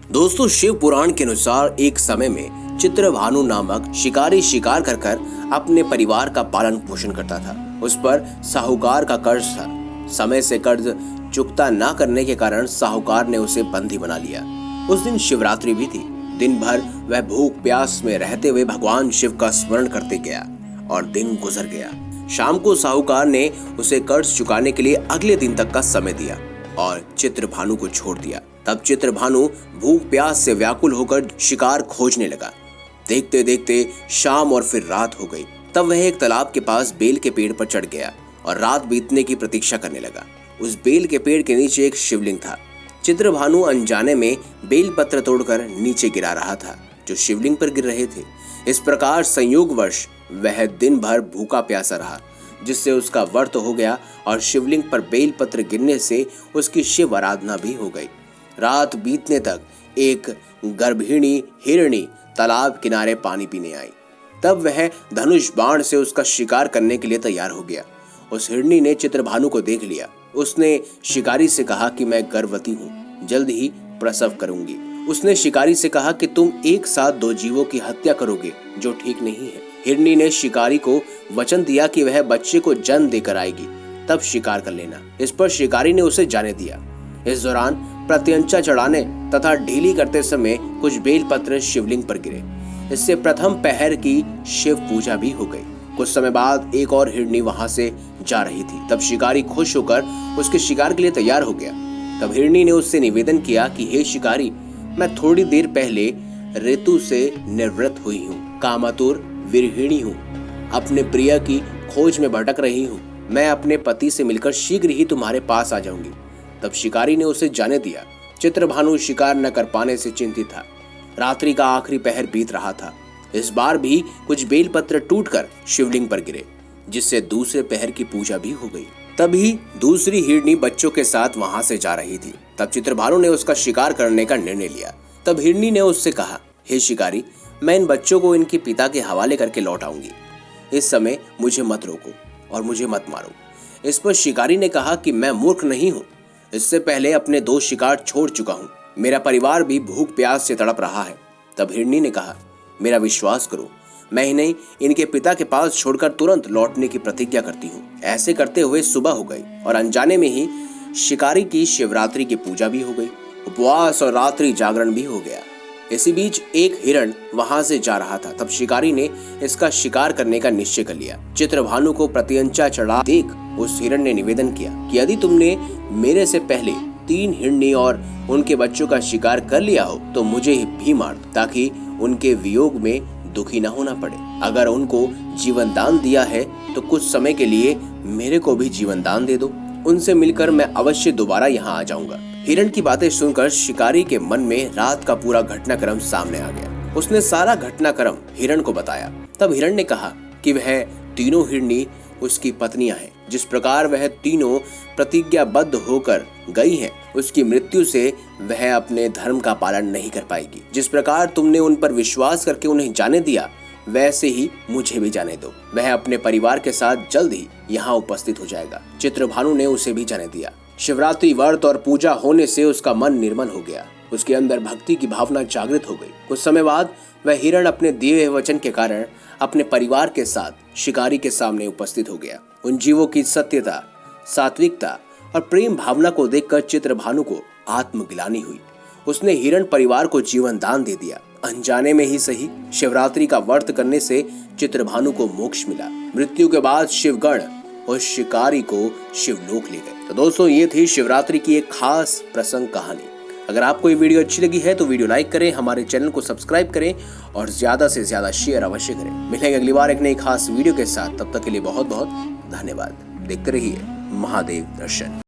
दोस्तों, शिव पुराण के अनुसार एक समय में चित्रभानु नामक शिकारी शिकार कर अपने परिवार का पालन पोषण करता था। उस पर साहूकार का कर्ज था। समय से कर्ज चुकता न करने के कारण साहूकार ने उसे बंदी बना लिया। उस दिन शिवरात्रि भी थी। दिन भर वह भूख प्यास में रहते हुए भगवान शिव का स्मरण करते गया और दिन गुजर गया। शाम को साहूकार ने उसे कर्ज चुकाने के लिए अगले दिन तक का समय दिया और चित्रभानु को छोड़ दिया। तब चित्रभानु भूख प्यास से व्याकुल होकर शिकार खोजने लगा। देखते देखते शाम और फिर रात हो गई। तब वह एक तालाब के पास बेल के पेड़ पर चढ़ गया और रात बीतने की प्रतीक्षा करने लगा। उस बेल के पेड़ के नीचे एक शिवलिंग था। चित्रभानु अनजाने में बेल पत्र तोड़कर नीचे गिरा रहा था जो शिवलिंग पर गिर रहे थे। इस प्रकार संयोगवश वह दिन भर भूखा प्यासा रहा, जिससे उसका व्रत हो गया और शिवलिंग पर बेल पत्र गिरने से उसकी शिव आराधना भी हो गई। रात बीतने तक एक गर्भिणी हिरणी तालाब किनारे पानी पीने आई। तब वह धनुष बाण से उसका शिकार करने के लिए तैयार हो गया। उस हिरणी ने चित्रभानु को देख लिया। उसने शिकारी से कहा कि मैं गर्भवती हूँ, जल्द ही प्रसव करूंगी। उसने शिकारी से कहा कि तुम एक साथ दो जीवों की हत्या करोगे, जो ठीक नहीं है। हिरणी ने शिकारी को वचन दिया कि वह बच्चे को जन्म देकर आएगी, तब शिकार कर लेना। इस पर शिकारी ने उसे जाने दिया। इस दौरान प्रत्यंचा चढ़ाने तथा ढीली करते समय कुछ बेलपत्र शिवलिंग पर गिरे। इससे प्रथम पहर की शिव पूजा भी हो गई। कुछ समय बाद एक और हिरणी वहां से जा रही थी। तब शिकारी खुश होकर उसके शिकार के लिए तैयार हो गया। तब हिरणी ने उससे निवेदन किया कि हे शिकारी, मैं थोड़ी देर पहले ऋतु से निवृत्त हुई हूँ, कामातुर विरहिणी हूँ, अपने प्रिय की खोज में भटक रही हूँ। मैं अपने पति से मिलकर शीघ्र ही तुम्हारे पास आ जाऊंगी। तब शिकारी ने उसे जाने दिया। चित्रभानु शिकार न कर पाने से चिंतित था। रात्रि का आखिरी पहर बीत रहा था। इस बार भी कुछ बेलपत्र टूटकर शिवलिंग पर गिरे, जिससे दूसरे पहर की पूजा भी हो गई। तभी दूसरी हिरणी बच्चों के साथ वहां से जा रही थी। तब चित्रभानु ने उसका शिकार करने का निर्णय लिया। तब हिरणी ने उससे कहा, हे शिकारी, मैं इन बच्चों को इनके पिता के हवाले करके लौट आऊंगी। इस समय मुझे मत रोको और मुझे मत मारो। इस पर शिकारी ने कहा कि मैं मूर्ख नहीं हूँ, इससे पहले अपने दो शिकार छोड़ चुका हूँ। मेरा परिवार भी भूख प्यास से तड़प रहा है। तब हिरणी ने कहा, मेरा विश्वास करो, मैं इन्हें इनके पिता के पास छोड़कर तुरंत लौटने की प्रतिज्ञा करती हूँ। ऐसे करते हुए सुबह हो गई और अनजाने में ही शिकारी की शिवरात्रि की पूजा भी हो गई। उपवास और रात्रि जागरण भी हो गया। इसी बीच एक हिरण वहां से जा रहा था। तब शिकारी ने इसका शिकार करने का निश्चय कर लिया। चित्रभानु को प्रत्यंचा चढ़ा देख उस हिरण ने निवेदन किया कि यदि तुमने मेरे से पहले 3 हिरणी और उनके बच्चों का शिकार कर लिया हो तो मुझे भी मार दो, ताकि उनके वियोग में दुखी न होना पड़े। अगर उनको जीवन दान दिया है तो कुछ समय के लिए मेरे को भी जीवन दान दे दो। उनसे मिलकर मैं अवश्य दोबारा यहाँ आ जाऊंगा। हिरण की बातें सुनकर शिकारी के मन में रात का पूरा घटनाक्रम सामने आ गया। उसने सारा घटनाक्रम हिरण को बताया। तब हिरण ने कहा कि वह तीनों हिरणी उसकी पत्नियां हैं। जिस प्रकार वह तीनों प्रतिज्ञाबद्ध होकर गई हैं, उसकी मृत्यु से वह अपने धर्म का पालन नहीं कर पाएगी। जिस प्रकार तुमने उन पर विश्वास करके उन्हें जाने दिया, वैसे ही मुझे भी जाने दो। वह अपने परिवार के साथ जल्द ही यहाँ उपस्थित हो जाएगा। चित्रभानु ने उसे भी जाने दिया। शिवरात्रि व्रत और पूजा होने से उसका मन निर्मल हो गया। उसके अंदर भक्ति की भावना जागृत हो गई। कुछ समय बाद वह हिरण अपने दिए हुए वचन के कारण अपने परिवार के साथ शिकारी के सामने उपस्थित हो गया। उन जीवों की सत्यता, सात्विकता और प्रेम भावना को देखकर चित्रभानु को आत्मग्लानि हुई। उसने हिरण परिवार को जीवन दान दे दिया। अनजाने में ही सही, शिवरात्रि का व्रत करने से चित्रभानु को मोक्ष मिला। मृत्यु के बाद शिवगण उस शिकारी को शिवलोक ले गए। तो दोस्तों, ये थी शिवरात्रि की एक खास प्रसंग कहानी। अगर आपको ये वीडियो अच्छी लगी है तो वीडियो लाइक करें, हमारे चैनल को सब्सक्राइब करें और ज्यादा से ज्यादा शेयर अवश्य करें। मिलेंगे अगली बार एक नई खास वीडियो के साथ। तब तक के लिए बहुत बहुत धन्यवाद। देखते रहिए महादेव दर्शन।